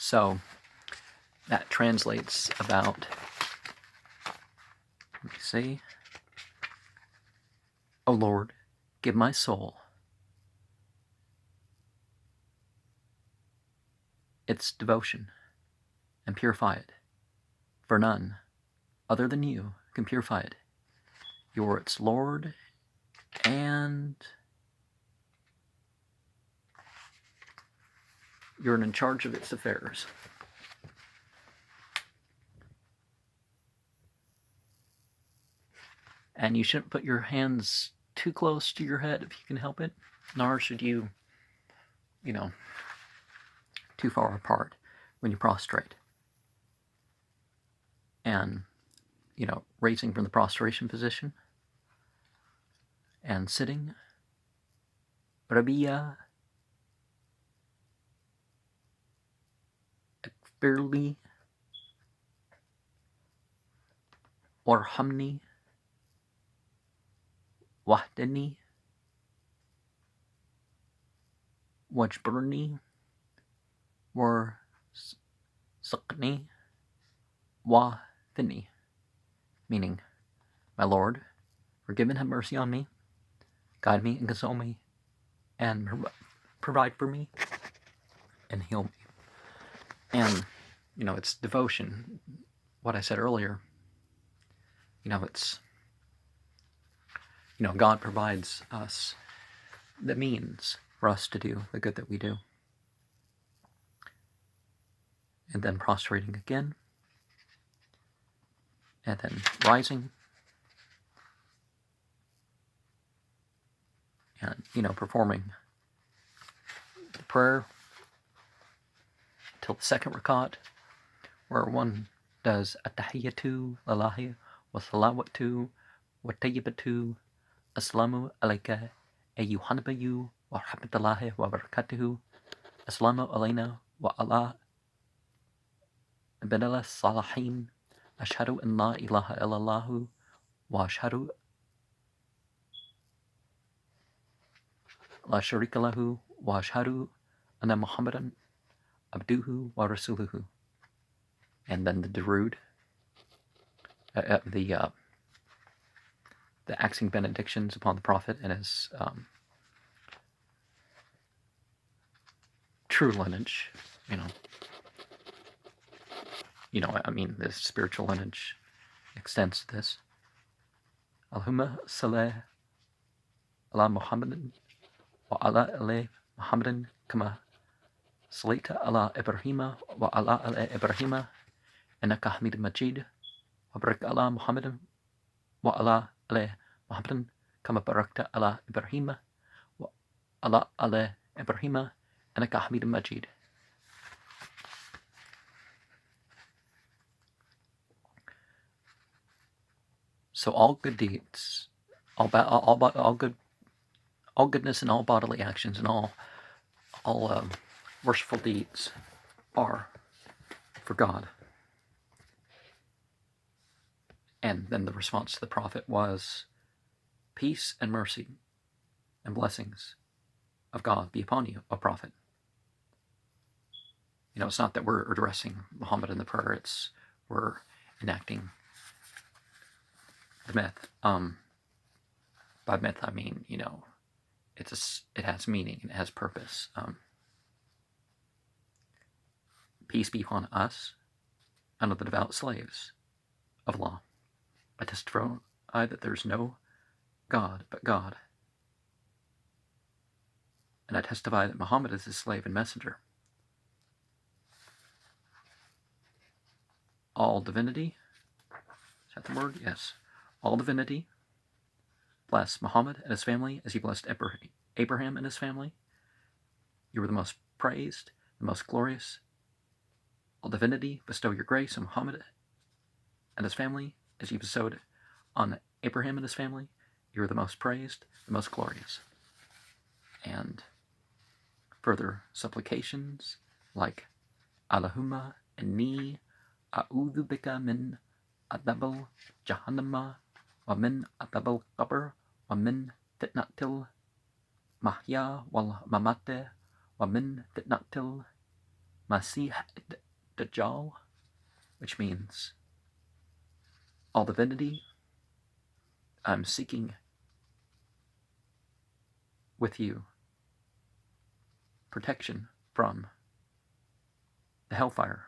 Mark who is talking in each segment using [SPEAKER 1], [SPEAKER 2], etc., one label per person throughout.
[SPEAKER 1] So that translates about, let me see, O Lord, give my soul its devotion and purify it, for none other than you can purify it. You are its Lord, and you're in charge of its affairs. And you shouldn't put your hands too close to your head if you can help it, nor should you, too far apart when you prostrate. And, raising from the prostration position and sitting, Rabbiya, Ekfirli, Warhamni, Wahdani, Wajburni, War Saqni, Wathini, meaning, my Lord, forgive and have mercy on me, guide me and console me, and provide for me, and heal me. And, it's devotion. What I said earlier, it's, God provides us the means for us to do the good that we do. And then prostrating again, and then rising, and, performing the prayer till the second rakat, where one does at-tahiyyatu lillahi wa salawatu wa tayyibatu assalamu alayka ayyuhannabiyu wa rahmatullahi wa barakatuhu assalamu alayna wa ala ibadillah salihin ashhadu an la ilaha illallah wa ashhadu la sharika lahu wa ashhadu anna muhammadan abduhu wa rasuluhu. And then the Darood, the axing benedictions upon the Prophet and his true lineage, the spiritual lineage extends to this. Allahumma salli ala Muhammadin wa ala ali Muhammadin kama sallaita ala Ibrahima wa ala ali Ibrahima innaka Hamidun Majid wa barik ala Muhammadin wa ala ali Muhammadin kama barakta ala Ibrahima wa ala ali Ibrahima innaka Hamidun Majid. So all good deeds, all goodness and all bodily actions and all worshipful deeds are for God. And then the response to the Prophet was, peace and mercy and blessings of God be upon you, O Prophet. It's not that we're addressing Muhammad in the prayer, it's we're enacting the myth. By myth I mean, it has meaning and it has purpose. Peace be upon us and of the devout slaves of Allah. I testify that there is no God but God. And I testify that Muhammad is his slave and messenger. All divinity, is that the word? Yes. All divinity, bless Muhammad and his family as you blessed Abraham and his family. You were the most praised, the most glorious. All divinity, bestow your grace on Muhammad and his family as you bestowed on Abraham and his family. You are the most praised, the most glorious. And further supplications like Allahumma inni a'udhu bika min adabal jahannama wa min adabal qabr wa min fitnatil mahya wal mamate wa min fitnatil Masih Dajjal, which means all divinity, I'm seeking with you protection from the hellfire,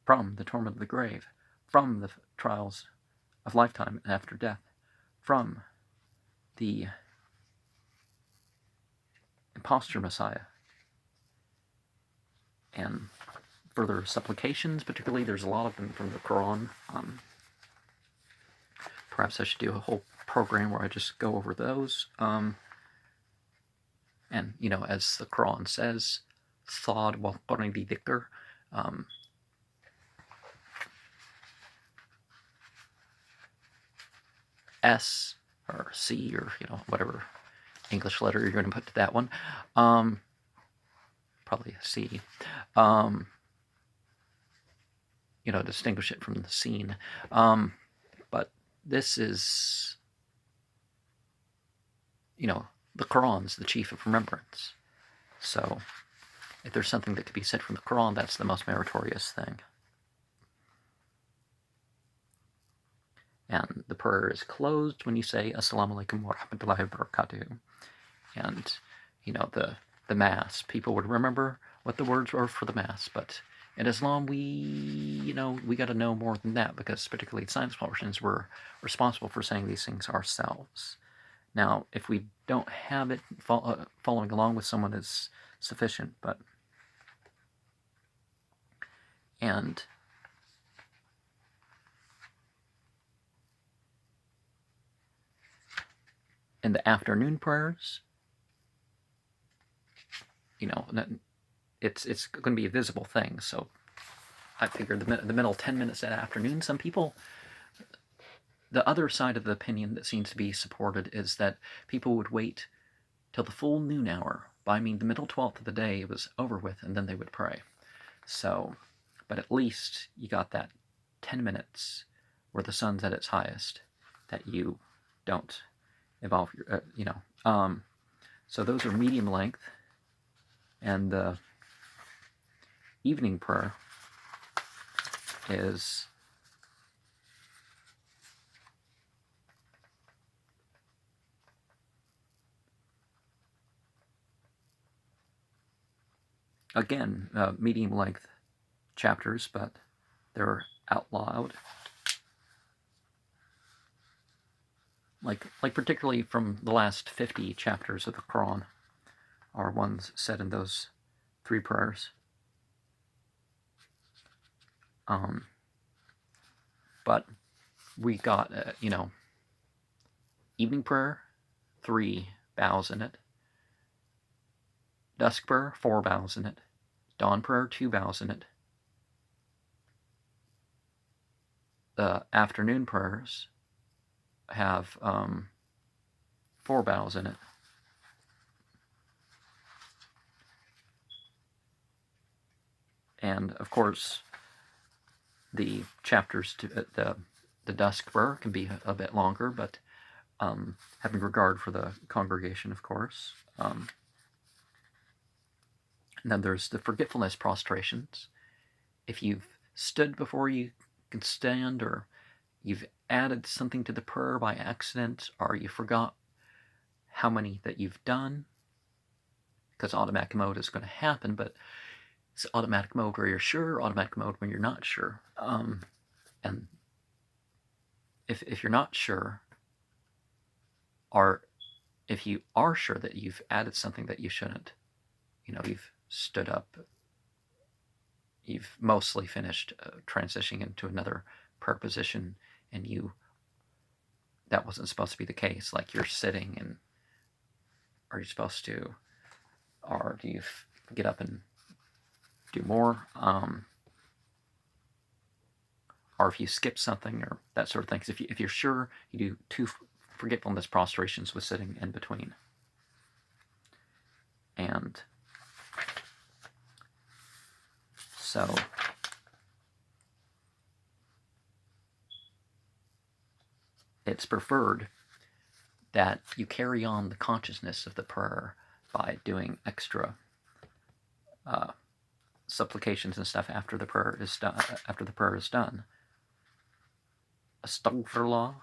[SPEAKER 1] from the torment of the grave, from the trials of lifetime and after death, from the impostor Messiah. And further supplications, particularly, there's a lot of them from the Quran. Perhaps I should do a whole program where I just go over those. And, you know, as the Quran says, Thad wal Qur'ani dhikr, S or C or, you know, whatever English letter you're going to put to that one. Probably a C. You know, distinguish it from the scene. But this is, you know, the Quran's the chief of remembrance. So if there's something that could be said from the Quran, that's the most meritorious thing. And the prayer is closed when you say Assalamu alaikum wa rahmatullahi wa barakatuh. And, you know, the Mass, people would remember what the words were for the Mass, but in Islam, we got to know more than that, because particularly science portions, we're responsible for saying these things ourselves. Now, if we don't have it, following along with someone is sufficient, and in the afternoon prayers, you know, it's going to be a visible thing. So I figured the middle 10 minutes that afternoon, some people, the other side of the opinion that seems to be supported is that people would wait till the full noon hour. By I mean the middle 12th of the day was over with, and then they would pray. So, but at least you got that 10 minutes where the sun's at its highest, that you don't involve your, so those are medium length. And the evening prayer is again medium length chapters, but they're out loud. Like particularly from the last 50 chapters of the Quran are ones said in those 3 prayers. But we got, evening prayer, 3 bows in it. Dusk prayer, 4 bows in it. Dawn prayer, 2 bows in it. The afternoon prayers have 4 bows in it. And of course, the chapters to the dusk prayer can be a bit longer, but having regard for the congregation, of course. And then there's the forgetfulness prostrations. If you've stood before you can stand, or you've added something to the prayer by accident, or you forgot how many that you've done, because automatic mode is going to happen, but it's automatic mode where you're sure, automatic mode when you're not sure. And if you're not sure, or if you are sure that you've added something that you shouldn't, you've stood up, you've mostly finished transitioning into another prayer position, and that wasn't supposed to be the case. Like you're sitting, and are you supposed to, or do you get up and do more? Or if you skip something, or that sort of thing. Because if you're sure, you do 2 forgetfulness prostrations with sitting in between. And so it's preferred that you carry on the consciousness of the prayer by doing extra supplications and stuff after the prayer is done. Astaghfirullah,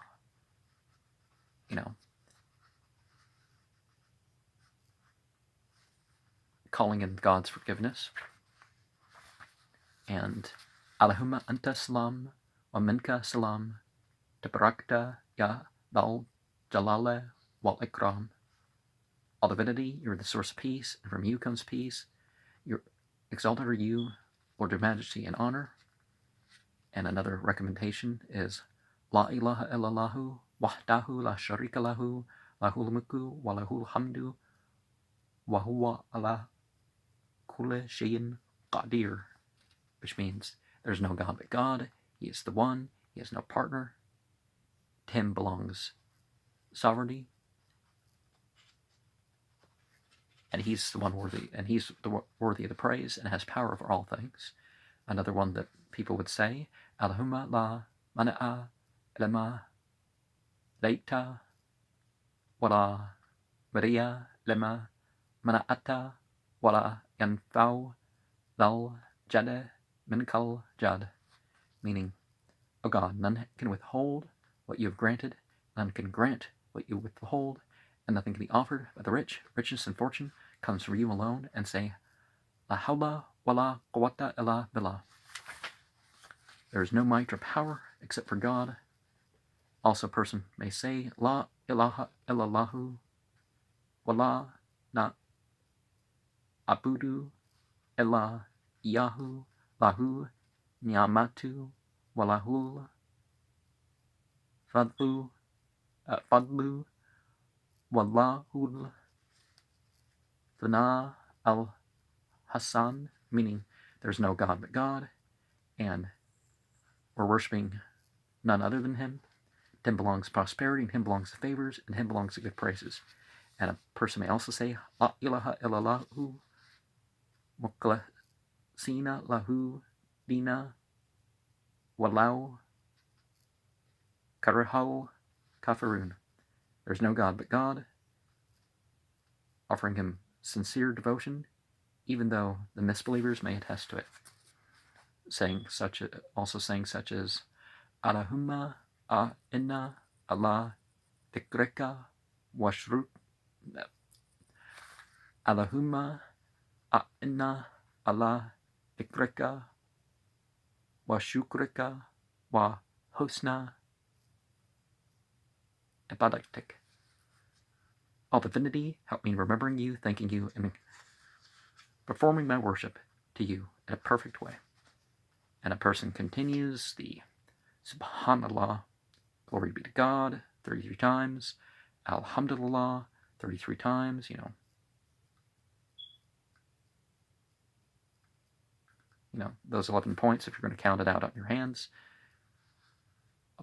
[SPEAKER 1] calling in God's forgiveness. And Allahumma anta salam wa minka salam tabarakta ya dal jalala wal ikram. All divinity, you're the source of peace, and from you comes peace. You're exalted are you, Lord of majesty and honor. And another recommendation is La ilaha illallahu wahdahu la sharika lahu lahul mulku wa lahul hamdu wa huwa ala kulli shay'in qadir, which means there's no God but God. He is the one. He has no partner. To him belongs sovereignty, and he's the one worthy, and he's the worthy of the praise, and has power over all things. Another one that people would say, Allahumma la mana'a lama laita wala mariya lama mana'ata wala yanfau lal jada minkal jad, meaning, O God, none can withhold what you have granted, none can grant what you withhold, and nothing can be offered by the rich. Richness and fortune comes from you alone, and say, La hawla wala quwwata illa billah. There is no might or power except for God. Also, a person may say, La ilaha illallahu wala na abudu illa iyahu lahu ni'amatu walahul fadlu wallahul thana al Hassan, meaning there's no God but God, and we're worshiping none other than him. To him belongs prosperity, and him belongs the favors, and him belongs the good praises. And a person may also say, La ilaha illallahu mukhlasina lahu dina walau karahal kafirun. There's no God but God, offering him sincere devotion, even though the misbelievers may attest to it. Saying such as Allahumma inna ala dhikrika wa shruk. Allahumma inna ala dhikrika wa shukrika wa husna ibadatik. All divinity, help me in remembering you, thanking you, and performing my worship to you in a perfect way. And a person continues the Subhanallah, glory be to God, 33 times, Alhamdulillah, 33 times, those 11 points if you're going to count it out on your hands.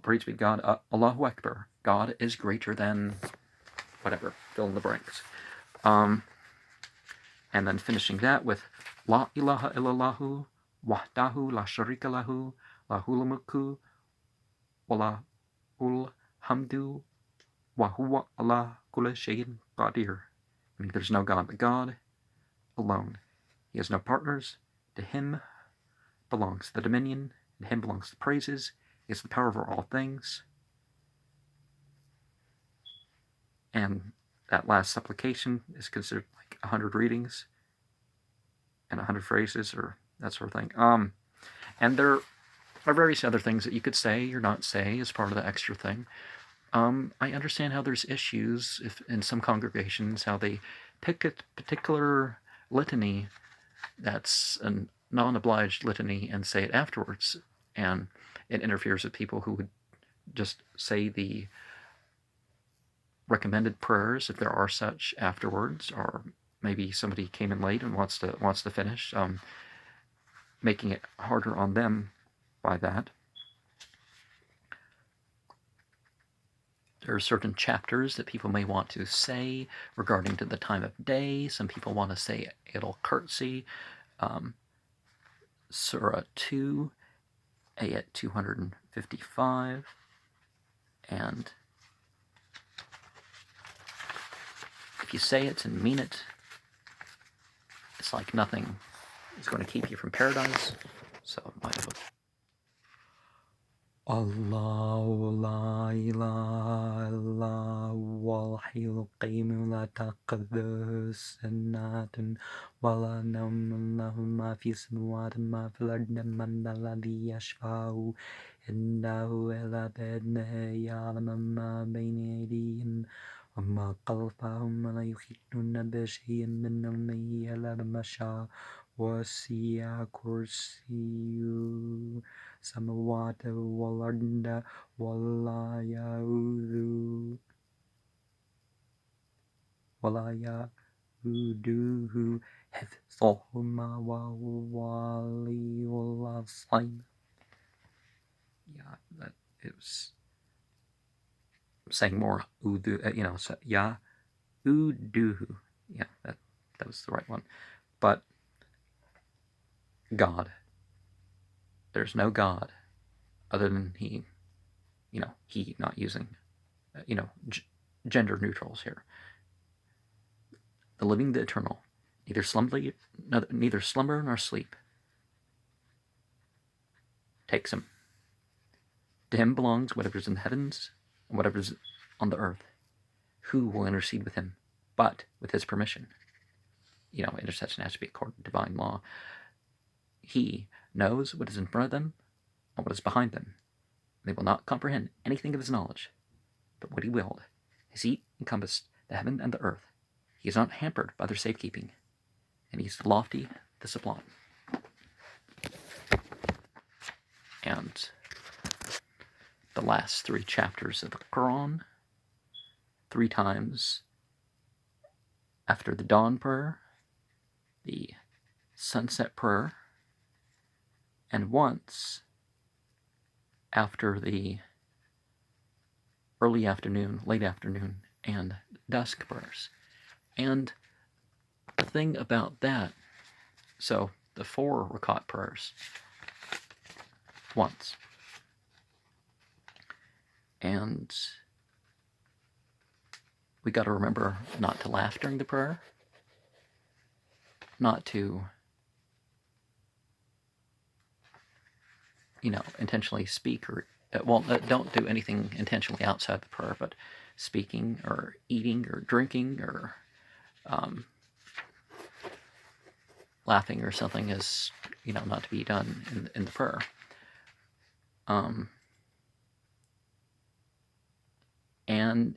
[SPEAKER 1] Praise be to God, Allahu Akbar, God is greater than whatever, fill in the blanks. And then finishing that with La ilaha illallahu wahdahu la sharika lahu lahul mulku wa lahul hamdu wa huwa ala kulli shay'in qadir. Meaning there's no God but God alone. He has no partners. To him belongs the dominion. To him belongs the praises. He has the power over all things. And that last supplication is considered like 100 readings and 100 phrases or that sort of thing. And there are various other things that you could say or not say as part of the extra thing. I understand how there's issues if in some congregations, how they pick a particular litany that's a non-obliged litany and say it afterwards, and it interferes with people who would just say the recommended prayers if there are such afterwards, or maybe somebody came in late and wants to finish, making it harder on them by that. There are certain chapters that people may want to say regarding to the time of day. Some people want to say Idul Curtsy, Surah 2, Ayat 255, and if you say it and mean it, it's like nothing He's going to keep you from paradise. So, الله لا إله إلا هو الحي القيوم لا تأخذه سنة ولا نوم له ما في السماوات ما في الأرض من الذي يشفع عنده إلا بإذنه يعلم ما بين أيديهم وما خلفهم ولا يحيطون بشيء من علمه إلا بما شاء وسع كرسيه السماوات والأرض ولا يؤوده حفظهما وهو العلي العظيم. Yeah, that it was saying more udu, so ya uduhu. Yeah, that was the right one. But God, there's no God other than He. He, not using, gender neutrals here. The living, the eternal, neither slumber nor sleep takes Him. To Him belongs whatever's in the heavens and whatever's on the earth. Who will intercede with Him but with His permission? Intercession has to be according to divine law. He knows what is in front of them and what is behind them. They will not comprehend anything of His knowledge, but what He willed. His heat encompassed the heaven and the earth. He is not hampered by their safekeeping, and He is the lofty, the sublime. And the last 3 chapters of the Quran, 3 times after the dawn prayer, the sunset prayer, and once after the early afternoon, late afternoon, and dusk prayers. And the thing about that, so the 4 rakat prayers, once. And we got to remember not to laugh during the prayer, not to, intentionally speak or, don't do anything intentionally outside the prayer, but speaking or eating or drinking or laughing or something is, not to be done in the prayer. And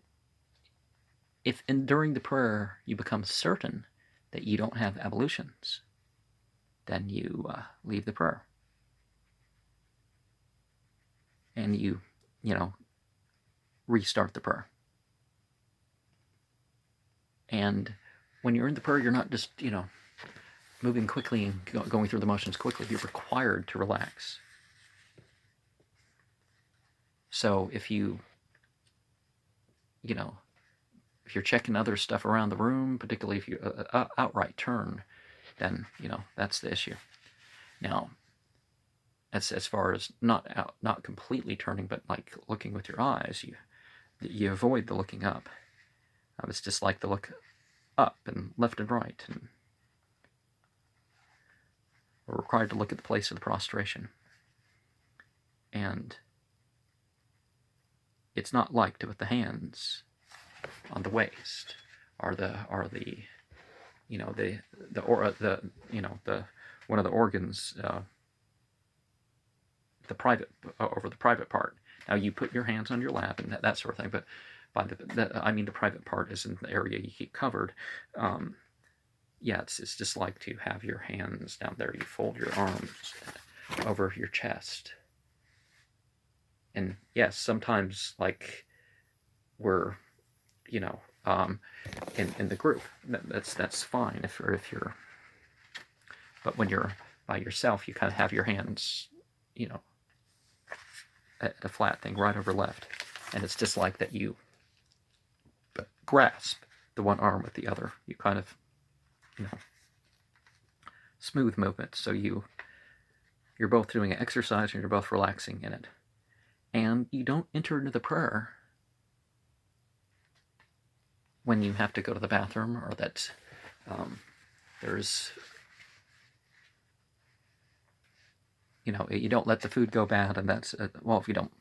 [SPEAKER 1] if during the prayer you become certain that you don't have ablutions, then you leave the prayer. And you restart the prayer. And when you're in the prayer, you're not just, moving quickly and going through the motions quickly. You're required to relax. So if you're checking other stuff around the room, particularly if you outright turn, then, that's the issue. Now, as far as not completely turning, but like looking with your eyes, you avoid the looking up. It's just like the look up and left and right, and we're required to look at the place of the prostration. And it's not like to put the hands on the waist or the one of the organs, the private over the private part. Now you put your hands on your lap and that sort of thing, but by the private part is in the area you keep covered. It's just like to have your hands down there. You fold your arms over your chest. And yes, sometimes like we're, in the group, that's fine if you're. But when you're by yourself, you kind of have your hands, at a flat thing right over left, and it's just like that. You grasp the one arm with the other. You kind of, smooth movement. So you're both doing an exercise and you're both relaxing in it. And you don't enter into the prayer when you have to go to the bathroom or that there's you don't let the food go bad, and that's well, if you don't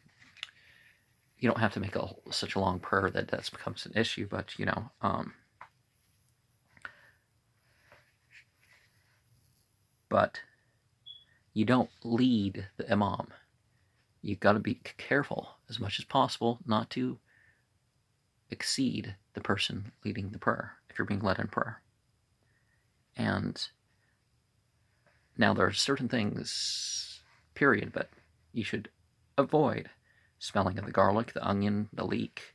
[SPEAKER 1] have to make such a long prayer that becomes an issue, but but you don't lead the imam. You've got to be careful as much as possible not to exceed the person leading the prayer if you're being led in prayer. And now there are certain things, period, but you should avoid smelling of the garlic, the onion, the leek,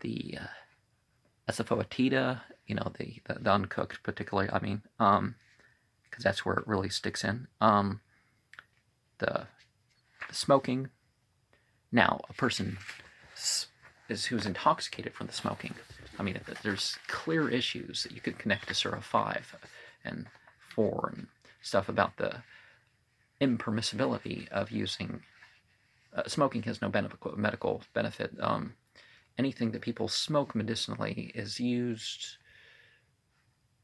[SPEAKER 1] the asafoetida, the uncooked particularly, because that's where it really sticks in. The smoking. Now, a person who's intoxicated from the smoking, there's clear issues that you could connect to Surah 5 and 4 and stuff about the impermissibility of using smoking. Has no medical benefit. Anything that people smoke medicinally is used,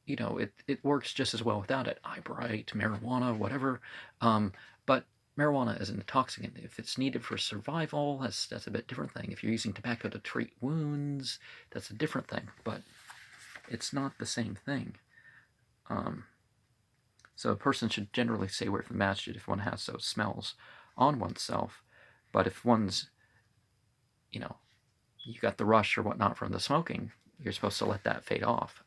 [SPEAKER 1] it works just as well without it. Ibrite, marijuana, whatever. But marijuana is an intoxicant. If it's needed for survival, that's a bit different thing. If you're using tobacco to treat wounds, that's a different thing. But it's not the same thing. So a person should generally stay away from the masjid if one has those smells on oneself. But if one's, you got the rush or whatnot from the smoking, you're supposed to let that fade off.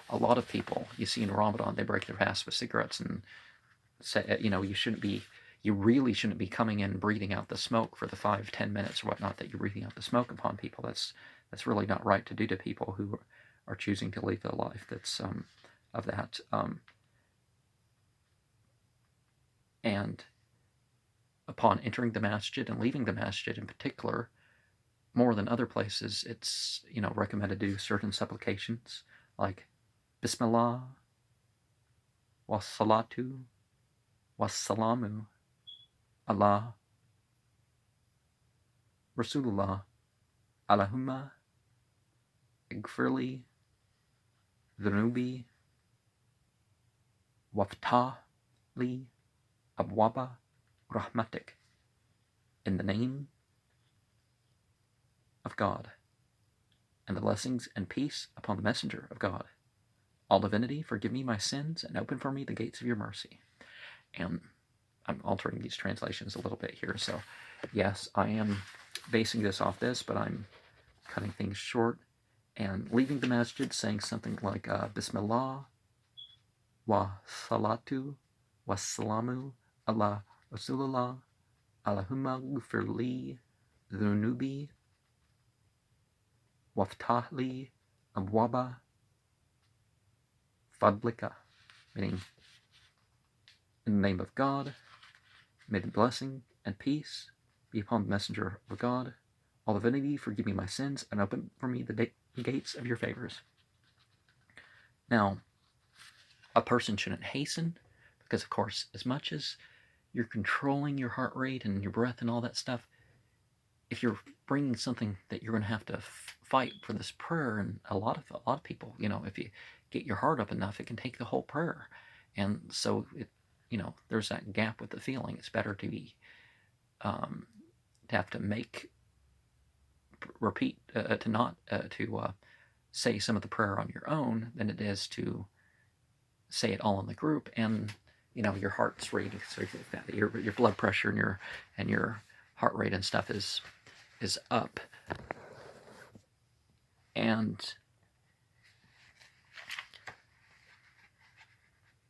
[SPEAKER 1] A lot of people you see in Ramadan, they break their fast with cigarettes and say, you really shouldn't be coming in and breathing out the smoke for the 5-10 minutes or whatnot that you're breathing out the smoke upon people. That's really not right to do to people who are choosing to live a life that's of that. And upon entering the masjid and leaving the masjid in particular, more than other places, it's recommended to do certain supplications like Bismillah, wassalatu, wassalamu, Allah, Rasulullah, Allahumma, igfirli, dhunubi, waftahli, abwaba, rahmatik, in the name of God, and the blessings and peace upon the messenger of God. All divinity, forgive me my sins, and open for me the gates of your mercy. And I'm altering these translations a little bit here, so yes, I am basing this off this, but I'm cutting things short and leaving the masjid saying something like Bismillah, wa salatu, wa salamu, ala Rasulullah, Allahumma gufirli, dhunubi, waftahli, abwaba, fadlika, meaning in the name of God, may the blessing and peace be upon the messenger of God. All divinity, forgive me my sins, and open for me the gates of your favors. Now, a person shouldn't hasten, because of course, as much as you're controlling your heart rate and your breath and all that stuff, if you're bringing something that you're going to have to fight for this prayer, and a lot of people, if you get your heart up enough, it can take the whole prayer. And so there's that gap with the feeling. It's better to be to have to repeat to not to say some of the prayer on your own than it is to say it all in the group, and your heart's rate, so your blood pressure and your heart rate and stuff is up. And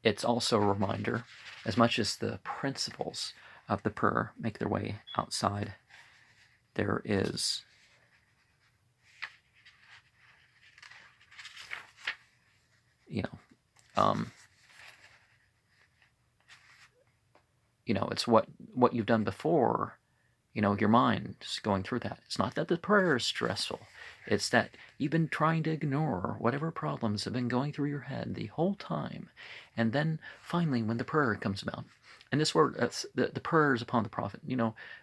[SPEAKER 1] it's also a reminder, as much as the principles of the prayer make their way outside, there is it's what you've done before, your mind is going through that. It's not that the prayer is stressful. It's that you've been trying to ignore whatever problems have been going through your head the whole time. And then finally, when the prayer comes about, and this word, the prayer is upon the prophet,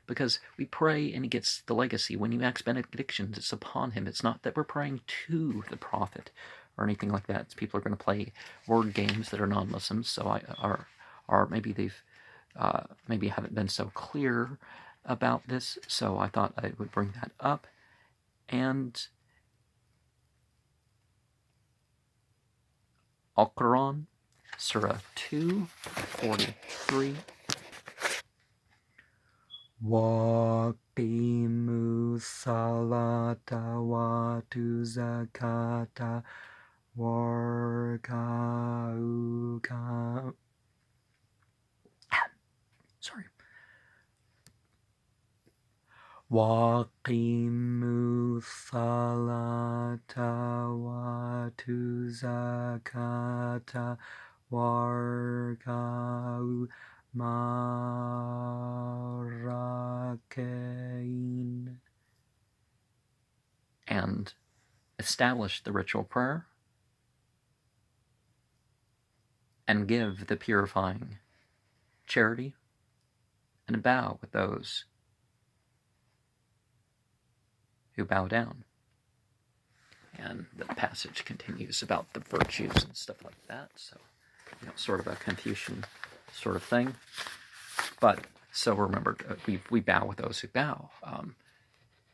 [SPEAKER 1] because we pray and he gets the legacy. When you ask benedictions, it's upon him. It's not that we're praying to the prophet or anything like that. People are going to play word games that are non-Muslims, or maybe they've maybe haven't been so clear about this, so I thought I would bring that up. And Al-Quran, Surah 2:43. وَأَقِيمُوا الصَّلَاةَ وَآتُوا الزَّكَاةَ وَارْكَعُوا sorry. وَأَقِيمُوا الصَّلَاةَ وَآتُوا الزَّكَاةَ وَارْكَعُوا مَعَ and establish the ritual prayer and give the purifying charity and bow with those who bow down. And the passage continues about the virtues and stuff like that, so sort of a Confucian sort of thing. But so remember, we bow with those who bow.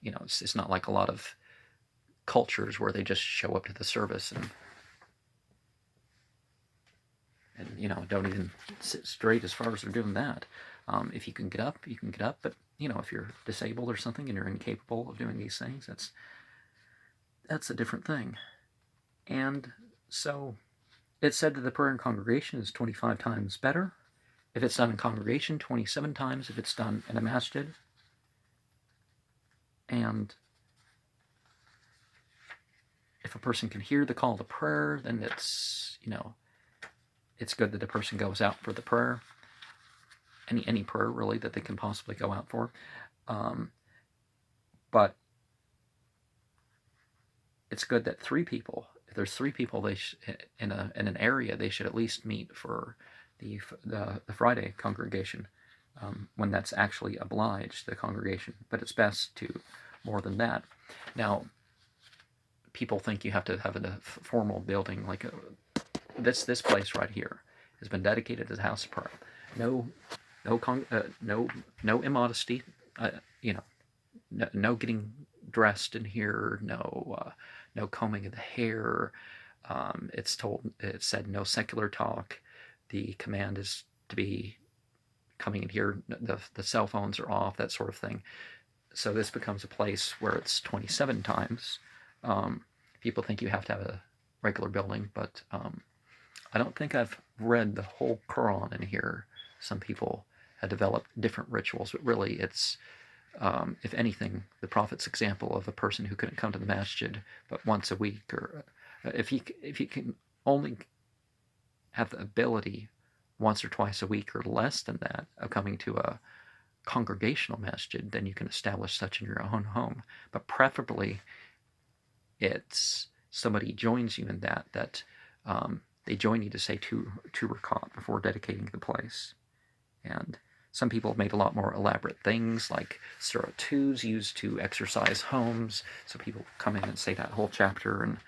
[SPEAKER 1] It's not like a lot of cultures where they just show up to the service and don't even sit straight as far as they're doing that. If you can get up, you can get up. But if you're disabled or something and you're incapable of doing these things, that's a different thing. And so it's said that the prayer in congregation is 25 times better if it's done in congregation, 27 times if it's done in a masjid. And if a person can hear the call to prayer, then it's good that the person goes out for the prayer. Any prayer, really, that they can possibly go out for. But it's good that 3 people, if there's 3 people in an area, they should at least meet for the Friday congregation, when that's actually obliged, the congregation. But it's best to more than that. Now, people think you have to have a formal building like this place right here has been dedicated as a house of prayer. No immodesty. No getting dressed in here. No combing of the hair. It said no secular talk. The command is to be coming in here. The cell phones are off. That sort of thing. So this becomes a place where it's 27 times. People think you have to have a regular building, but I don't think I've read the whole Quran in here. Some people have developed different rituals, but really it's, if anything, the Prophet's example of a person who couldn't come to the masjid but once a week, or if you can only have the ability once or twice a week or less than that of coming to a congregational masjid, then you can establish such in your own home. But preferably, it's somebody joins you in that they join you to say two rakat before dedicating the place. And some people have made a lot more elaborate things, like Surah 2's used to exercise homes, so people come in and say that whole chapter, and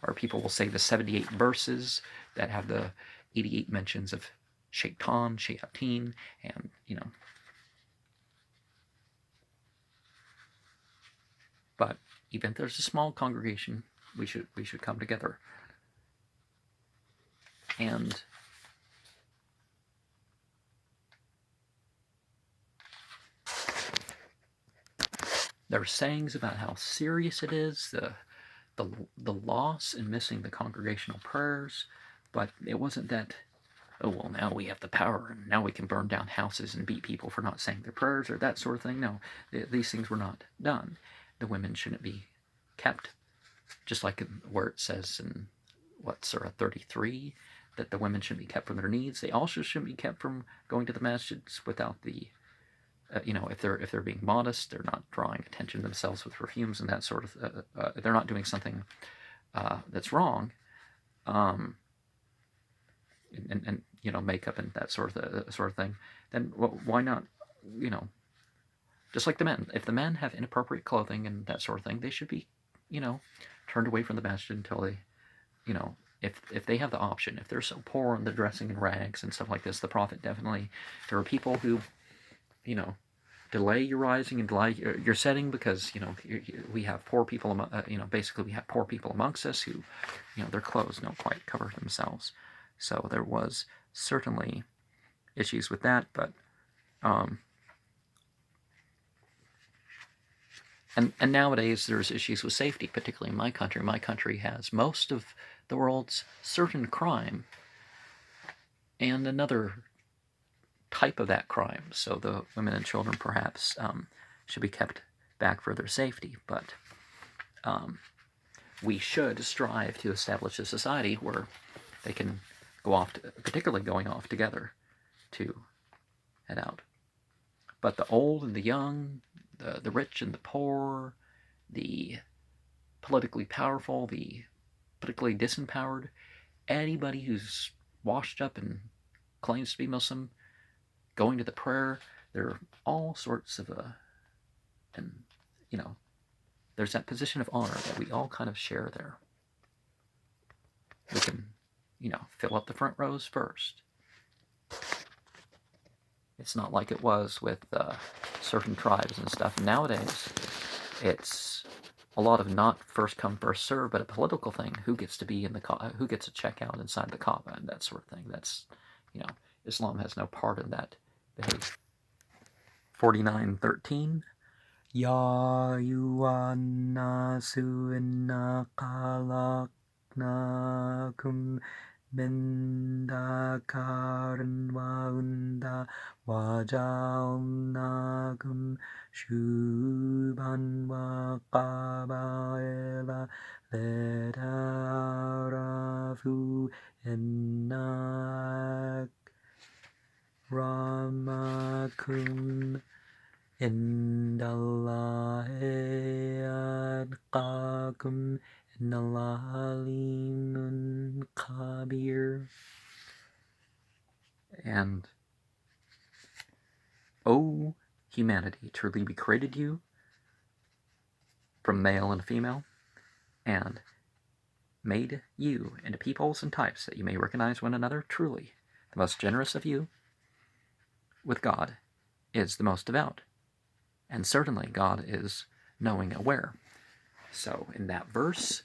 [SPEAKER 1] or people will say the 78 verses that have the 88 mentions of shaitan, shayateen, and But even if there's a small congregation, we should come together. And there are sayings about how serious it is, the loss in missing the congregational prayers, but it wasn't that, oh, well, now we have the power and now we can burn down houses and beat people for not saying their prayers or that sort of thing. No, these things were not done. The women shouldn't be kept, just like where it says in Surah 33, that the women shouldn't be kept from their needs. They also shouldn't be kept from going to the masjids without the, if they're being modest, they're not drawing attention to themselves with perfumes and that sort of, they're not doing something that's wrong, and makeup and that sort of thing. Then why not, just like the men. If the men have inappropriate clothing and that sort of thing, they should be, turned away from the masjid until they, if they have the option, if they're so poor and they're dressing in rags and stuff like this, the Prophet definitely, there are people who, delay your rising and delay your setting because, we have poor people, basically we have poor people amongst us who, their clothes don't quite cover themselves. So there was certainly issues with that, but, and nowadays there's issues with safety, particularly in my country. My country has most of the world's certain crime and another type of that crime. So the women and children perhaps should be kept back for their safety. But we should strive to establish a society where they can go off, particularly going off together to head out. But the old and the young, the rich and the poor, the politically powerful, the politically disempowered, anybody who's washed up and claims to be Muslim, going to the prayer, there are all sorts of and there's that position of honor that we all kind of share there. We can, fill up the front rows first. It's not like it was with certain tribes and stuff. Nowadays, it's a lot of not first come first serve, but a political thing. Who gets to be in who gets to check out inside the Kaaba and that sort of thing. That's, Islam has no part in that behavior. 49:13. Ya ayyuhan nasu inna khalaqnakum min dhakarin wa untha wa ja'alnakum shuban wa qabaila lita'arafu inna akramakum indallahi atqakum innallaha alimun khabir. And, O humanity, truly we created you from male and female, and made you into peoples and types that you may recognize one another. Truly, the most generous of you with God is the most devout. And certainly God is knowing, aware. So in that verse,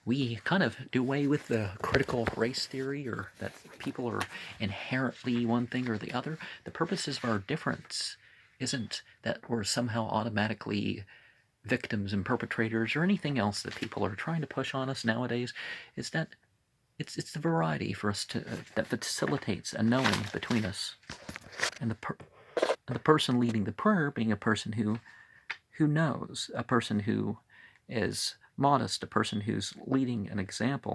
[SPEAKER 1] we kind of do away with the critical race theory, or that people are inherently one thing or the other. The purposes of our difference isn't that we're somehow automatically victims and perpetrators or anything else that people are trying to push on us nowadays. It's that it's the variety for us to that facilitates a knowing between us, and the person leading the prayer being a person who knows, a person who is modest, a person who's leading an example.